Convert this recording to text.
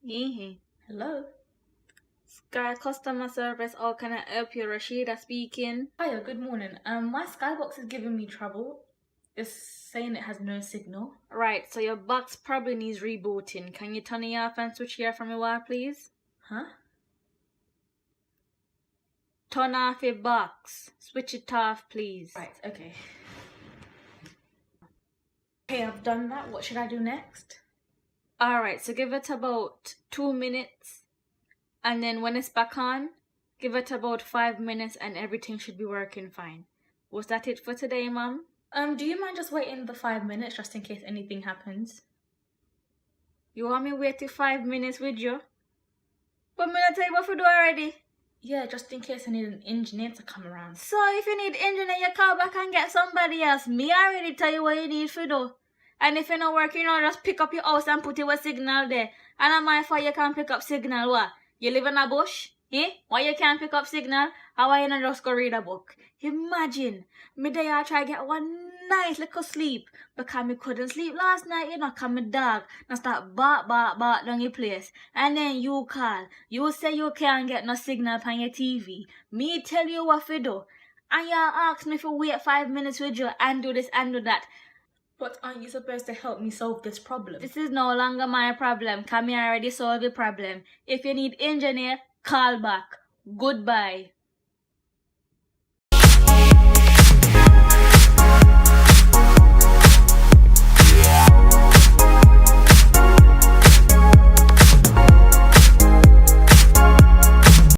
Hello. Sky customer service, how can I help you? Rashida speaking. Hiya, good morning. My Skybox is giving me trouble. It's saying it has no signal. Right, so your box probably needs rebooting. Can you turn it off and switch here from a while, please? Huh? Turn off your box. Switch it off, please. Right, okay. Okay, I've done that. What should I do next? Alright, so give it about 2 minutes. And then when it's back on, give it about 5 minutes and everything should be working fine. Was that it for today, Mom? Do you mind just waiting the 5 minutes just in case anything happens? You want me wait till 5 minutes with you? But me not tell you what to do already. Yeah, just in case I need an engineer to come around. So if you need engineer, you call back and get somebody else. Me already tell you what you need to do. And if you're not working, just pick up your house and put your signal there. And on my phone, you can't pick up signal. What? You live in a bush? Eh? Why you can't pick up signal? How are you not just go read a book? Imagine, me there I try to get one nice little sleep. Because me couldn't sleep last night, cause my dog now start bark down your place. And then you call. You say you can't get no signal on your TV. Me tell you what to do. And you ask me to wait 5 minutes with you and do this and do that. But aren't you supposed to help me solve this problem? This is no longer my problem. Come here already solve the problem. If you need engineer, call back. Goodbye.